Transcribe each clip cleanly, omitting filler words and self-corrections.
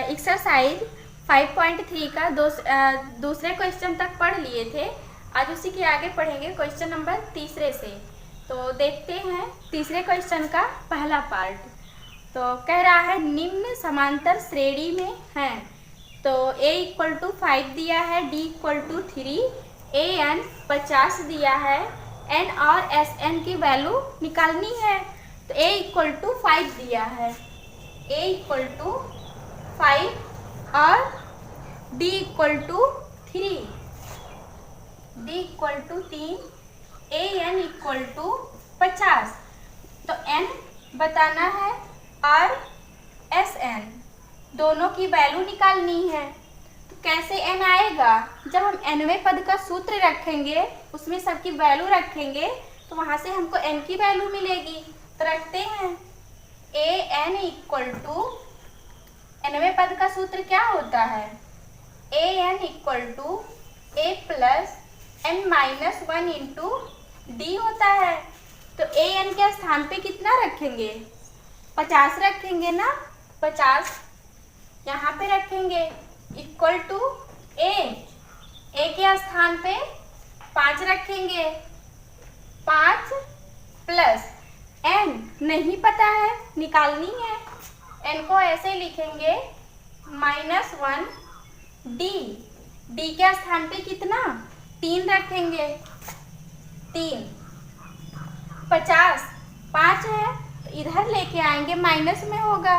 Exercise 5.3 का दूसरे question तक पढ़ लिए थे। आज उसी के आगे पढ़ेंगे क्वेश्चन नंबर तीसरे से। तो देखते हैं तीसरे क्वेश्चन का पहला पार्ट। तो कह रहा है निम्न समांतर श्रेणी में हैं। तो a = 5 दिया है, d = 3, an 50 दिया है, n और sn की वैल्यू निकालनी है। तो a = 5 दिया है, a = 5 और d = 3, d = 3, an = 50। तो n बताना है और sn दोनों की वैल्यू निकालनी है। तो कैसे n आएगा? जब हम nवें पद का सूत्र रखेंगे, उसमें सबकी वैल्यू रखेंगे, तो वहां से हमको n की वैल्यू मिलेगी। तो रखते हैं an = nवें पद का सूत्र क्या होता है? an = a + n - 1 × d होता है। तो an के स्थान पे कितना रखेंगे? 50 रखेंगे ना। 50 यहाँ पे रखेंगे इक्वल टू a के स्थान पे 5 रखेंगे। 5 प्लस n नहीं पता है, निकालनी है। n को ऐसे लिखेंगे -1 d के स्थान पे कितना? 3 रखेंगे। 3 50 5 है तो इधर लेके आएंगे, माइनस में होगा।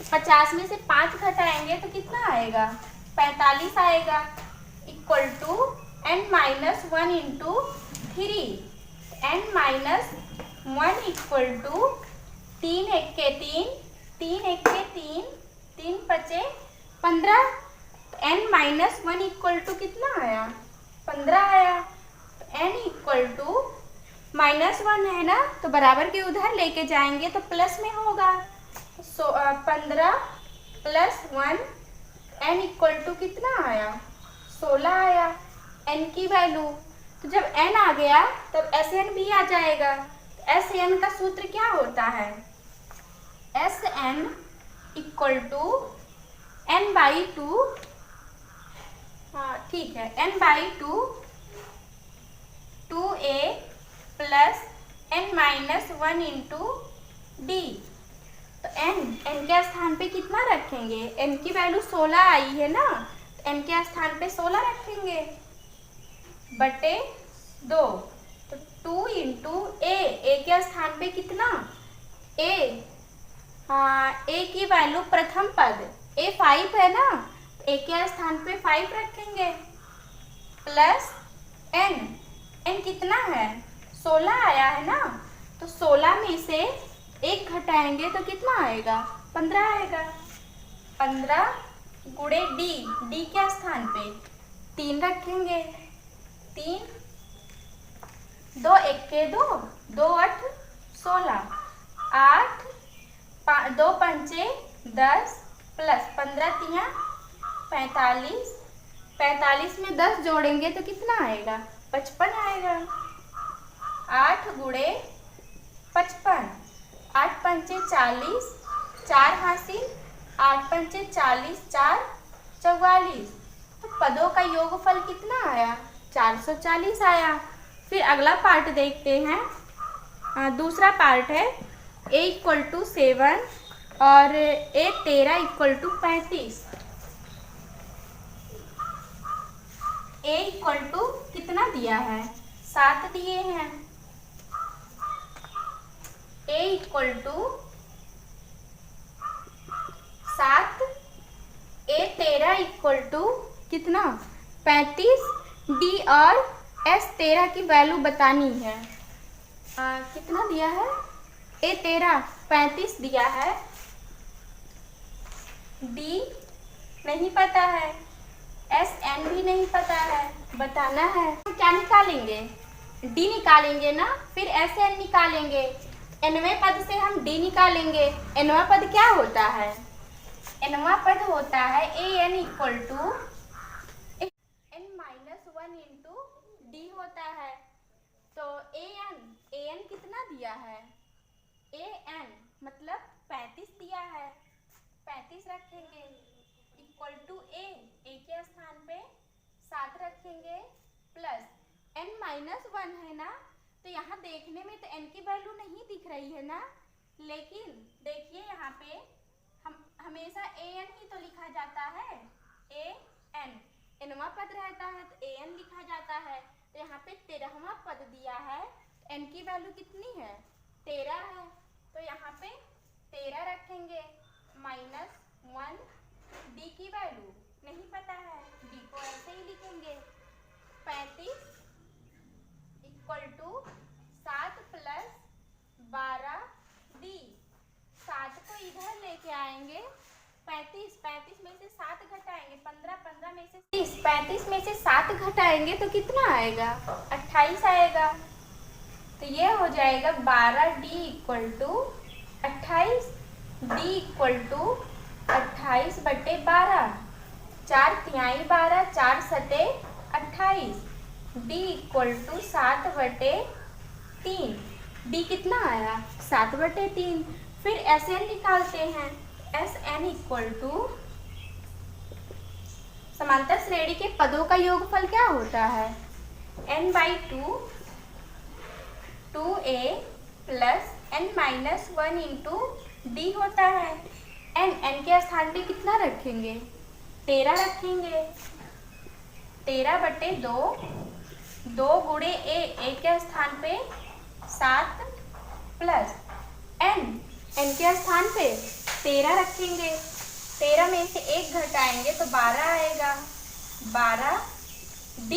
50 में से 5 घटाएंगे तो कितना आएगा? 45 आएगा। इक्वल टू n - 1 × 3, n - 1 = 3 1 के 3, 3 1 के 3, 3 5 15। n - 1 = कितना आया? 15 आया। n = -1 है ना, तो बराबर के उधर लेके जाएंगे तो प्लस में होगा। 15 + 1, n = कितना आया? 16 आया n की वैल्यू। तो जब n आ गया तब Sn भी आ जाएगा। Sn का सूत्र क्या होता है? Sn = n/2। हाँ ठीक है, n/2 2a + n - 1 × d। तो n के स्थान पे कितना रखेंगे? n की वैल्यू 16 आई है ना, तो n के स्थान पे 16 रखेंगे बटे 2। तो 2 × a के स्थान पे कितना? a, हाँ a की वैल्यू प्रथम पद a 5 है ना, तो a के स्थान पे 5 रखेंगे प्लस n कितना है? 16 आया है ना, तो 16 में से 1 घटाएंगे तो कितना आएगा? 15 आएगा। 15 × d के स्थान पे 3 रखेंगे। 3 2 1 के 2, 2 8 16, 8 2 5 10 प्लस 15 3 45। 45 में 10 जोड़ेंगे तो कितना आएगा? 55 आएगा। 8 × 55, 8 5 40, 4 हासिल, 8 5 40, 4 44। तो पदों का योगफल कितना आया? 440 आया। फिर अगला पार्ट देखते हैं। दूसरा पार्ट है a = 7 और a 13 = 35। a = कितना दिया है? 7 दिए हैं। a = 7, a 13 = कितना? 35। d और s 13 की वैल्यू बतानी है। कितना दिया है? a 13 35 दिया है, d नहीं पता है, Sn भी नहीं पता है, बताना है। क्या निकालेंगे? d निकालेंगे ना, फिर Sn निकालेंगे। nवें पद से हम d निकालेंगे। nवां पद क्या होता है? nवां पद होता है an = n - 1 × d होता है। तो an कितना दिया है? an मतलब 35 दिया है, 35 रखेंगे रखेंगे प्लस n-1 है ना, तो यहाँ देखने में तो n की वैल्यू नहीं दिख रही है ना, लेकिन देखिए यहाँ पे हम हमेशा an ही तो लिखा जाता है, an nवां पद रहता है तो an लिखा जाता है। तो यहाँ पे 13वां पद दिया है, n की वैल्यू कितनी है, 13 है, तो यहाँ पे 13 रखेंगे -1, d की वैल्यू नहीं पता है, d को ऐसे ही लिखेंगे 35 = 7 + 12 d। 7 को इधर लेके आएंगे, 35 में से 7 घटाएंगे, 15 में से 30, 35 में से 7 घटाएंगे तो कितना आएगा, 28 आएगा। तो ये हो जाएगा 12d = 28, d = 28/12, 4 तिहाई 12, 4 सते 28, d = 7/3, d कितना आया, 7/3। फिर Sn निकालते हैं, Sn = समांतर श्रेणी के पदों का योगफल क्या होता है, n/2 2a + n-1 × d होता है। n के स्थान पे कितना रखेंगे, 13 रखेंगे, 13/2, 2 × a के स्थान पे 7 प्लस n के स्थान पे 13 रखेंगे, 13 में से 1 घटाएंगे तो 12 आएगा, 12 d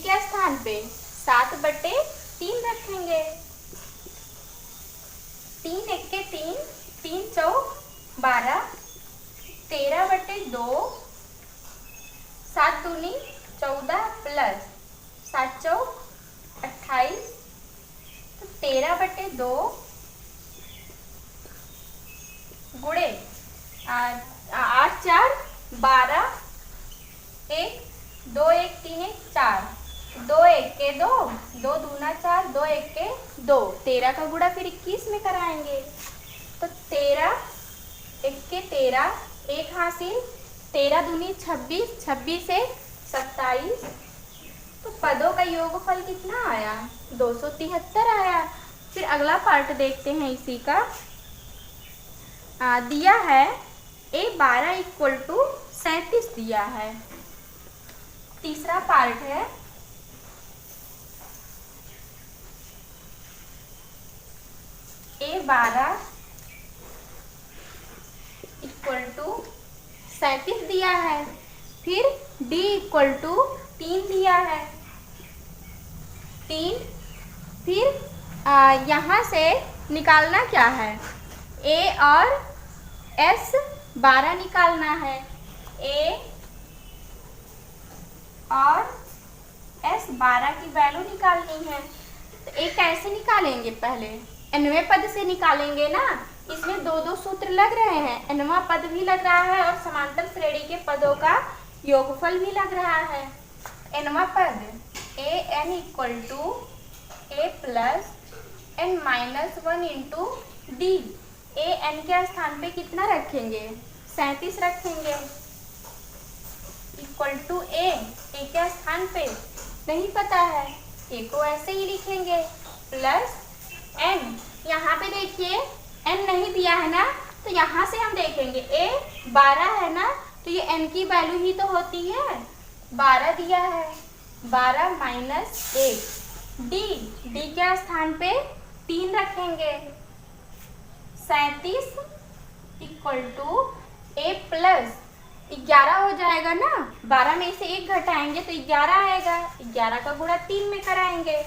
के स्थान पे 7/3 रखेंगे, 3 × 1 = 3, 3 × 4 = 12, 13/2, 7 दूनी 14 प्लस 7 चौक 28, तो 13/2 गुणे 8 4 12, 1 2 1 3 1 4, 2 1 के 2, 2 दूना 4, 2 1 के 2, 13 का गुणा फिर 21 में कराएंगे, तो 13 1 के 13, 1 हासिल, 13 दूनी 26, 26 1 27, तो पदों का योगफल कितना आया, 273 आया। फिर अगला पार्ट देखते हैं इसी का, दिया है a12 = 37 दिया है। तीसरा पार्ट है a12 = 37 दिया है, फिर d = 3 दिया है, 3, फिर यहाँ से निकालना क्या है, a और s 12 निकालना है, a और s 12 की वैल्यू निकालनी है। तो एक कैसे निकालेंगे, पहले nवें पद से निकालेंगे ना, इसमें दो सूत्र लग रहे हैं, nवां पद भी लग रहा है और समांतर श्रेणी के पदों का योगफल भी लग रहा है। nवां पद an = a + n-1 × d, an के स्थान पे कितना रखेंगे, 37 रखेंगे, = a के स्थान पे नहीं पता है, a को ऐसे ही लिखेंगे, प्लस n, यहाँ पे देखिए n नहीं दिया है ना, तो यहाँ से हम देखेंगे a 12 है ना, तो ये n की वैल्यू ही तो होती है, 12 दिया है, 12 - 1, d के स्थान पे 3 रखेंगे, 37 = a + 11 हो जाएगा ना, 12 में से 1 घटाएंगे तो 11 आएगा, 11 का गुणा 3 में कराएंगे,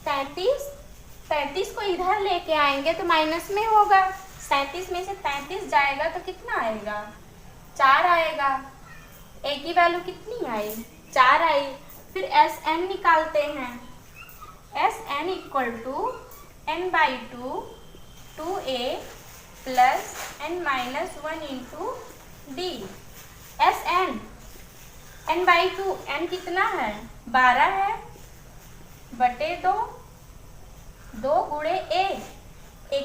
37 को इधर लेके आएंगे तो माइनस में होगा, 37 में से 35 जाएगा तो कितना आएगा, 4 आएगा, a की वैल्यू कितनी आई, 4 आई। फिर Sn निकालते हैं, Sn = n/2 2a + n-1 × d, Sn n/2, n कितना है, 12 है, बटे 2, 2 × a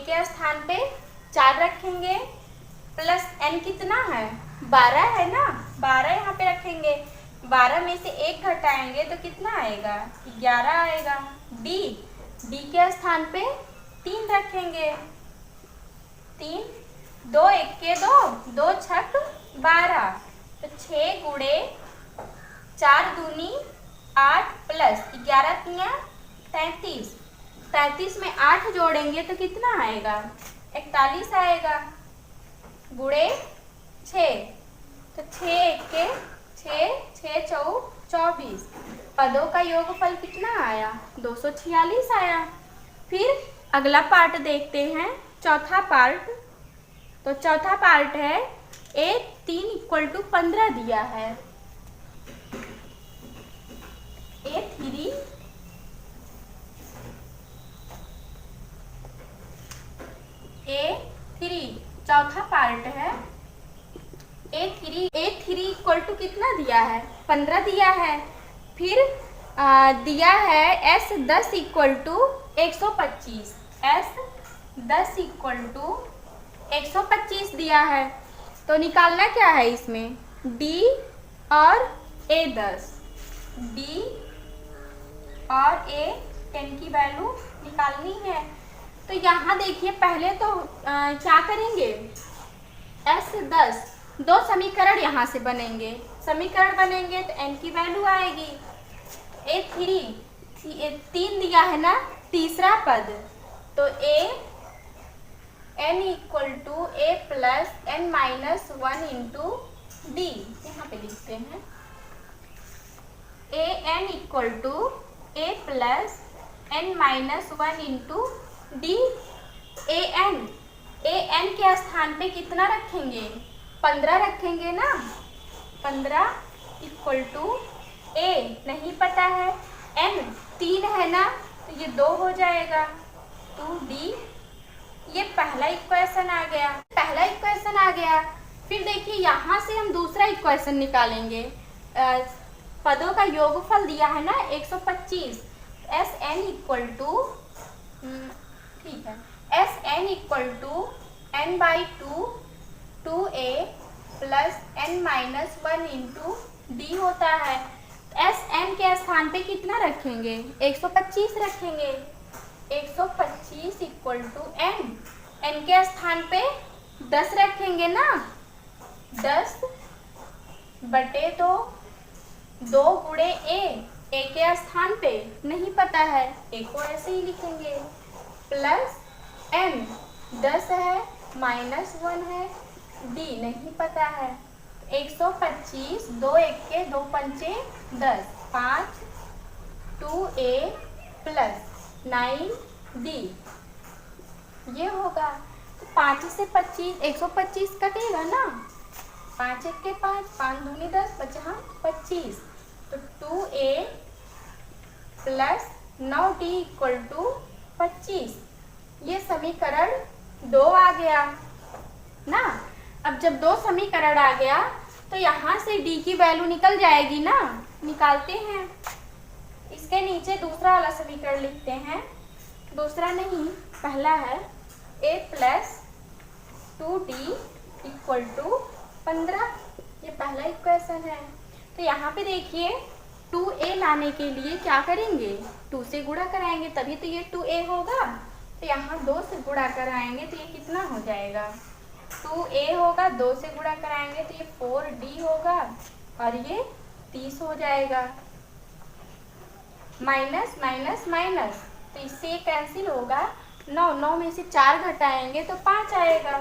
के स्थान पे 4 रखेंगे, प्लस n कितना है, 12 है ना, 12 यहाँ पे रखेंगे, 12 में से 1 घटाएंगे तो कितना आएगा? 11 आएगा। डी के स्थान पे 3 रखेंगे। 3, 2 1 2, 2 छक 12, तो 6 गुणे 4 दूनी 8 प्लस 11 तिया 33। 33 में 8 जोड़ेंगे तो कितना आएगा? 41 आएगा। गुणे 6, तो 6 1 6, 6 चौ 24। पदों का योगफल कितना आया? 246 आया। फिर अगला पार्ट देखते हैं, चौथा पार्ट। तो चौथा पार्ट है A3 = 15 दिया है। A3 चौथा पार्ट है। A3 = कितना दिया है? 15 दिया है। फिर दिया है S10 = 125। S10 = 125 दिया है। तो निकालना क्या है इसमें? D और A10। D और A10 की वैल्यू निकालनी है। तो यहाँ देखिए, पहले तो क्या करेंगे? S10, 2 समीकरण यहाँ से बनेंगे। समीकरण बनेंगे तो n की वैल्यू आएगी। A3 3 दिया है ना, तीसरा पद। तो n = A + n - 1 × D। यहाँ पे लिखते हैं an = A + n - 1 × D। an के स्थान पे कितना रखेंगे? 15 रखेंगे ना। 15 = A नहीं पता है, n 3 है ना, तो ये 2 हो जाएगा। 2D। ये पहला इक्वेशन आ गया। फिर देखिए, यहाँ से हम दूसरा इक्वेशन निकालेंगे। पदों का योगफल दिया है ना 125। Sn = ठीक है, Sn = n/2 2A + n - 1 × D होता है। Sn के स्थान पे कितना रखेंगे? 125 रखेंगे। 125 = n के स्थान पे 10 रखेंगे ना। 10/2, 2 गुणे A के स्थान पे नहीं पता है, A को ऐसे ही लिखेंगे। प्लस n 10 है, -1 है, D नहीं पता है। 125, 2 1 2 5 10, 5 2A + 9D ये होगा। 5 से 25, 125 कटेगा ना। 5 1 5, 5 दूनी 10, 5 25। तो 2A + 9D = 25। ये समीकरण 2 आ गया ना। अब जब 2 समीकरण आ गया तो यहाँ से D की वैल्यू निकल जाएगी ना। निकालते हैं। इसके नीचे दूसरा वाला समीकरण लिखते हैं। दूसरा नहीं, पहला है A + 2D = 15। ये पहला इक्वेशन है। तो यहाँ पे देखिए, 2A लाने के लिए क्या करेंगे? 2 से गुणा कराएंगे, तभी तो ये 2A होगा। तो यहाँ 2 से गुणा कराएंगे तो ये कितना हो जाएगा? 2A होगा। 2 से गुणा कराएंगे तो ये 4D होगा और ये 30 हो जाएगा। माइनस माइनस माइनस, तो इससे कैंसिल होगा। 9 में से 4 घटाएंगे तो 5 आएगा।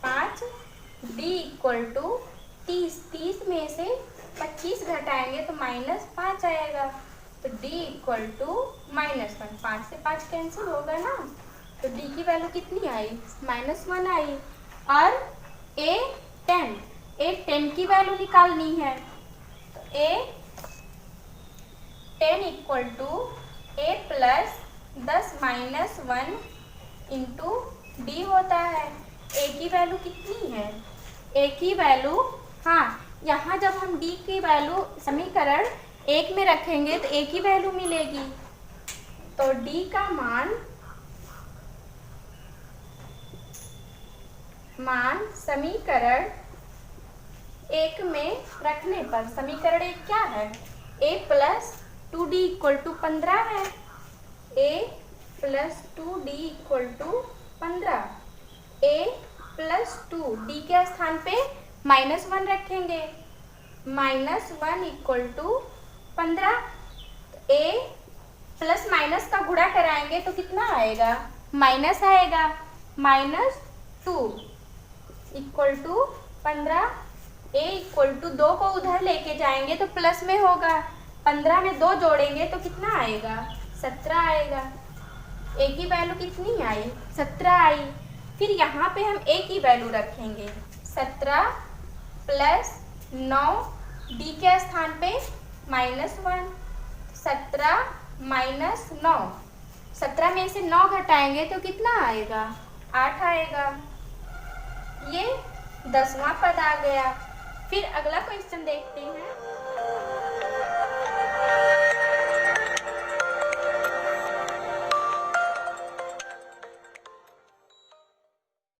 5D = 30। 30 में से 25 घटाएंगे तो -5 आएगा। तो D = -1। 5 से 5 कैंसिल होगा ना। तो D की वैल्यू कितनी आई? -1 आई। और A10 की वैल्यू निकालनी है। तो A10 = A + 10 - 1 × D होता है। A की वैल्यू कितनी है? A की वैल्यू, हाँ, यहाँ जब हम D की वैल्यू समीकरण 1 में रखेंगे तो A की वैल्यू मिलेगी। तो D का मान समीकरण एक में रखने पर समीकरण एक क्या है, a plus 2d equal to 15 है। a plus 2d equal to 15, a plus 2d के स्थान पे -1 रखेंगे, -1 equal to 15। a plus minus का गुणा कराएंगे तो कितना आएगा, माइनस आएगा, -2 equal to 15। a equal to 2 को उधर लेके जाएंगे तो प्लस में होगा, 15 में 2 जोड़ेंगे तो कितना आएगा, 17 आएगा। a की वैल्यू कितनी आई, 17 आई। फिर यहाँ पे हम a की वैल्यू रखेंगे, 17 प्लस 9, d के स्थान पे -1, 17 माइनस 9, 17 में से 9 घटाएंगे तो कितना आएगा, 8 आएगा। ये 10वां पद आ गया। फिर अगला क्वेश्चन देखते हैं।